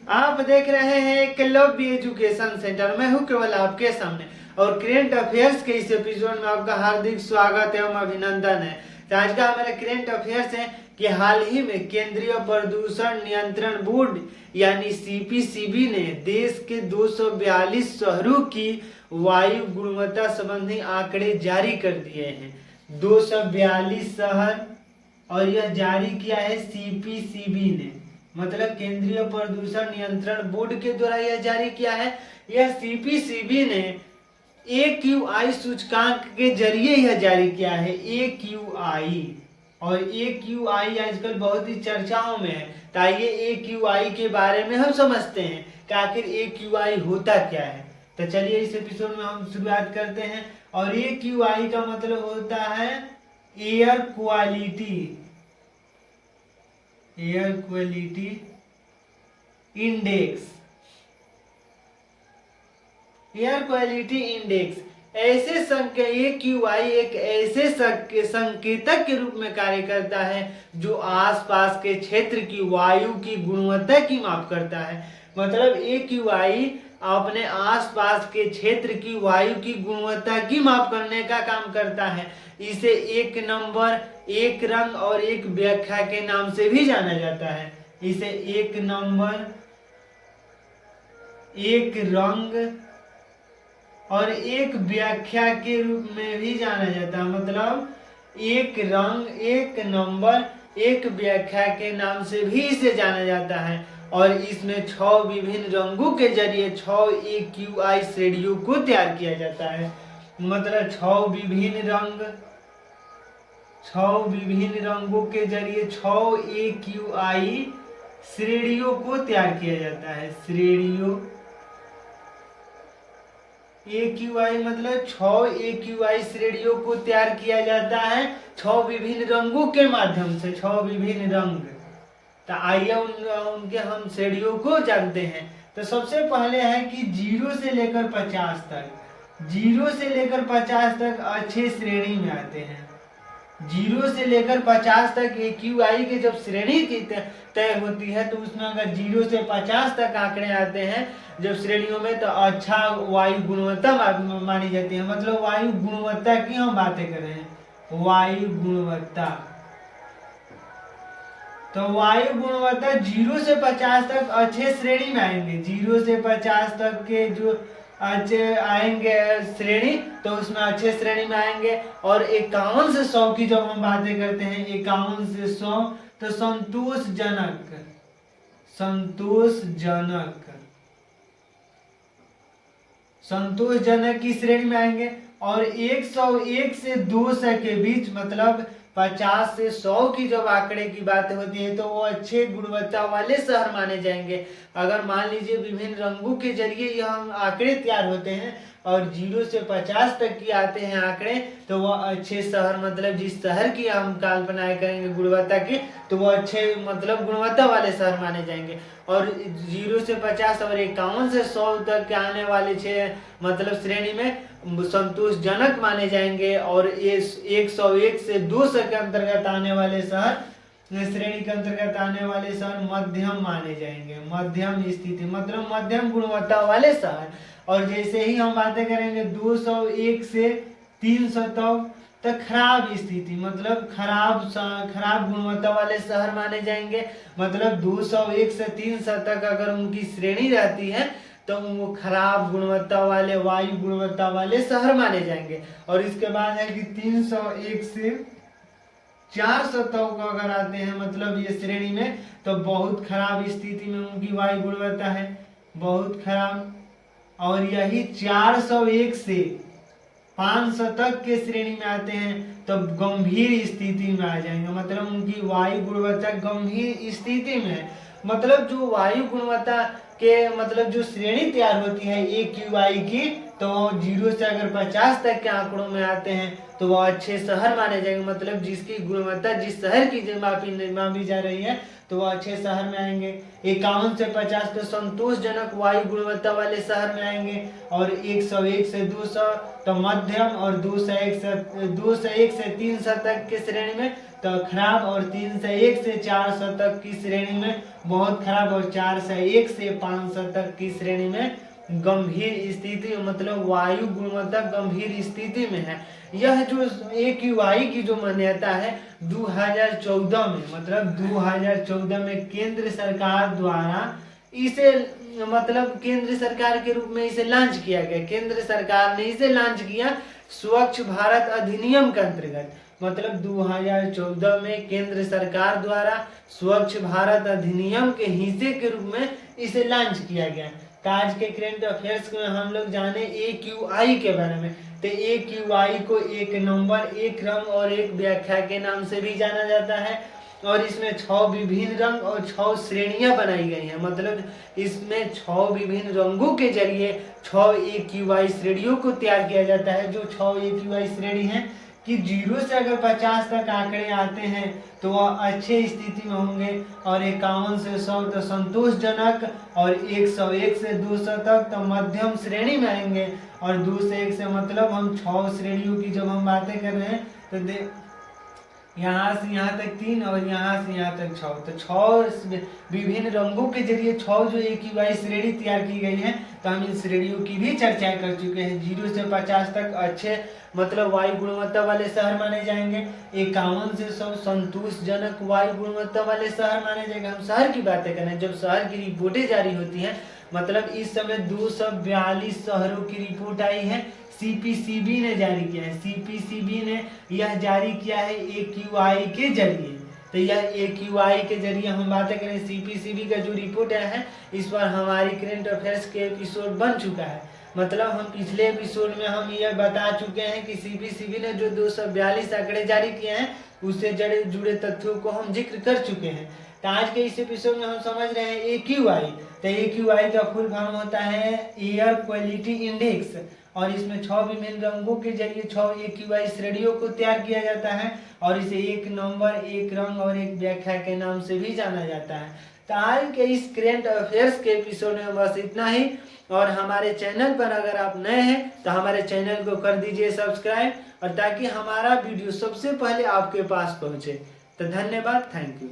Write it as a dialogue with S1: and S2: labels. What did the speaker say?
S1: आप देख रहे हैं एकलव्य एजुकेशन सेंटर। मैं हूं केवल आपके सामने और करेंट अफेयर्स के इस एपिसोड में आपका हार्दिक स्वागत एवं अभिनंदन है। तो आज का हमारा करेंट अफेयर्स है कि हाल ही में केंद्रीय प्रदूषण नियंत्रण बोर्ड यानी सीपीसीबी ने देश के 242 शहरों की वायु गुणवत्ता संबंधी आंकड़े जारी कर दिए हैं। 242 शहर, और यह जारी किया है सीपीसीबी ने, मतलब केंद्रीय प्रदूषण नियंत्रण बोर्ड के द्वारा यह जारी किया है। यह सीपीसीबी ने AQI सूचकांक के जरिए यह जारी किया है। AQI, और AQI आजकल बहुत ही चर्चाओं में है। तो आइए AQI के बारे में हम समझते हैं कि आखिर AQI होता क्या है। तो चलिए इस एपिसोड में हम शुरुआत करते हैं। और AQI का मतलब होता है air quality index. Air quality index ऐसे AQI एक ऐसे संकेतक के रूप में कार्य करता है जो आसपास के क्षेत्र की वायु की गुणवत्ता की माप करता है। मतलब AQI अपने आसपास के क्षेत्र की वायु की गुणवत्ता की माप करने का काम करता है। इसे एक नंबर, एक रंग और एक व्याख्या के नाम से भी जाना जाता है। इसे एक नंबर, एक रंग और एक व्याख्या के रूप में भी जाना जाता है। मतलब एक रंग, एक नंबर, एक व्याख्या के नाम से भी इसे जाना जाता है। और इसमें 6 विभिन्न रंगों के जरिए 6 AQI श्रेणियों को तैयार किया जाता है। मतलब 6 विभिन्न रंगों के जरिए 6 AQI श्रेणियों को तैयार किया जाता है। श्रेणियों AQI मतलब 6 AQI श्रेणियों को तैयार किया जाता है 6 विभिन्न रंगों के माध्यम से। 6 विभिन्न रंग। तो आइए उनके हम श्रेणियों को जानते हैं। तो सबसे पहले है कि 0 से लेकर 50 तक। 0 से लेकर 50 तक अच्छे श्रेणी में आते हैं। 0 से लेकर 50 तक AQI की जब श्रेणी तय होती है तो उसमें अगर 0 से 50 तक आंकड़े आते हैं जब श्रेणियों में, तो अच्छा वायु गुणवत्ता मानी जाती है। मतलब वायु गुणवत्ता की हम बातें कर रहे हैं। वायु गुणवत्ता, तो वायु गुणवत्ता 0 से 50 तक अच्छे श्रेणी में आएंगे। 0 से 50 तक के जो अच्छे आएंगे श्रेणी, तो उसमें अच्छे श्रेणी में आएंगे। और 51 से 100 की जब हम बातें करते हैं, 51 से 100, तो संतोषजनक की श्रेणी में आएंगे। और 101 से 200 के बीच, मतलब 50 से 100 की जब आंकड़े की बात होती है तो वो अच्छे गुणवत्ता वाले शहर माने जाएंगे। अगर मान लीजिए विभिन्न रंगों के जरिए यह आंकड़े तैयार होते हैं और 0 से 50 तक की आते हैं आंकड़े, तो वह अच्छे शहर, मतलब जिस शहर की हम कल्पना करेंगे गुणवत्ता की, तो वो अच्छे मतलब गुणवत्ता वाले शहर माने जाएंगे। और 0 से 50 और 51 से 100 तक के आने वाले मतलब श्रेणी में संतोषजनक माने जाएंगे। और 101 से 200 के अंतर्गत आने वाले शहर, श्रेणी के अंतर्गत आने वाले शहर मध्यम माने जाएंगे। मध्यम स्थिति मतलब मध्यम गुणवत्ता वाले शहर। और जैसे ही हम बातें करेंगे 201 से 300 तक खराब स्थिति, मतलब खराब गुणवत्ता वाले शहर माने जाएंगे। मतलब 201 से 300 तक अगर उनकी श्रेणी रहती है तो वो खराब गुणवत्ता वाले, वायु गुणवत्ता वाले शहर माने जाएंगे। और इसके बाद है कि 301 से 400 तक अगर आते हैं मतलब ये श्रेणी में, तो बहुत खराब स्थिति में उनकी वायु गुणवत्ता है, बहुत खराब। और यही 401 से 500 तक के श्रेणी में आते हैं तो गंभीर स्थिति में आ जाएंगे। मतलब उनकी वायु गुणवत्ता गंभीर स्थिति में है। मतलब जो वायु गुणवत्ता के मतलब जो श्रेणी तैयार होती है AQI की, तो 0 से अगर 50 तक के आंकड़ों में आते हैं तो वह अच्छे शहर माने जाएंगे। मतलब जिसकी गुणवत्ता जिस शहर की मापी जा रही है तो वो अच्छे शहर में आएंगे। 51 से 50 तो संतोषजनक वायु गुणवत्ता वाले शहर में आएंगे। और 101 से 200 तो मध्यम, और 201 से 300 तक की श्रेणी में तो खराब, और 301 से 400 तक की श्रेणी में बहुत खराब, और 401 से 500 तक की श्रेणी में गंभीर स्थिति, मतलब वायु गुणवत्ता गंभीर स्थिति में है। यह जो AQI की जो मान्यता है 2014 में, मतलब 2014 में केंद्र सरकार द्वारा इसे, मतलब केंद्र सरकार के रूप में इसे लॉन्च किया गया। केंद्र सरकार ने इसे लॉन्च किया स्वच्छ भारत अधिनियम के अंतर्गत। मतलब 2014 में केंद्र सरकार द्वारा स्वच्छ भारत अधिनियम के हिस्से के रूप में इसे लॉन्च किया गया। तो आज के करंट अफेयर्स में हम लोग जाने AQI के बारे में। तो AQI को एक नंबर, एक रंग और एक व्याख्या के नाम से भी जाना जाता है। और इसमें 6 विभिन्न रंग और 6 श्रेणियां बनाई गई हैं। मतलब इसमें 6 विभिन्न रंगों के जरिए 6 AQI श्रेणियों को तैयार किया जाता है। जो 6 AQI श्रेणी हैं कि 0 से अगर 50 तक आंकड़े आते हैं तो वह अच्छे स्थिति में होंगे, और 51 से 100 तो संतोषजनक, और 101 से 200 तक तो मध्यम श्रेणी में आएंगे, और 2 से 1 से मतलब हम 6 श्रेणियों की जब हम बातें कर रहे हैं तो यहाँ से यहाँ तक 3 और यहाँ से यहाँ तक 6, तो 6 विभिन्न रंगों के जरिए 6 जो AQI श्रेणी तैयार की गई है। तो हम इन श्रेणियों की भी चर्चा कर चुके हैं। 0 से 50 तक अच्छे, मतलब वायु गुणवत्ता वाले शहर माने जाएंगे। 51 से 100 संतोषजनक वायु गुणवत्ता वाले शहर माने जाएंगे। हम शहर की बातें कर रहे हैं। जब शहर की रिपोर्टें जारी होती हैं, मतलब इस समय 242 शहरों की रिपोर्ट आई है, CPCB ने जारी किया है। CPCB ने यह जारी किया है AQI के जरिए। तो यह AQI के जरिए हम बातें करें। CPCB का जो रिपोर्ट है इस पर हमारी करंट अफेयर्स के एपिसोड बन चुका है। मतलब हम पिछले एपिसोड में हम यह बता चुके हैं कि CPCB ने जो 242 आंकड़े जारी किए हैं उससे जुड़े तथ्यों को हम जिक्र कर चुके हैं। तो आज के इस एपिसोड में हम समझ रहे हैं AQI। तो AQI का फुल फॉर्म होता है एयर क्वालिटी इंडेक्स, और इसमें 6 विभिन्न रंगों के जरिए 6 AQI श्रेणियों को तैयार किया जाता है, और इसे एक नंबर, एक रंग और एक व्याख्या के नाम से भी जाना जाता है। तो आज के इस करंट अफेयर्स के एपिसोड में बस इतना ही। और हमारे चैनल पर अगर आप नए हैं तो हमारे चैनल को कर दीजिए सब्सक्राइब, और ताकि हमारा वीडियो सबसे पहले आपके पास पहुंचे। तो धन्यवाद, थैंक यू।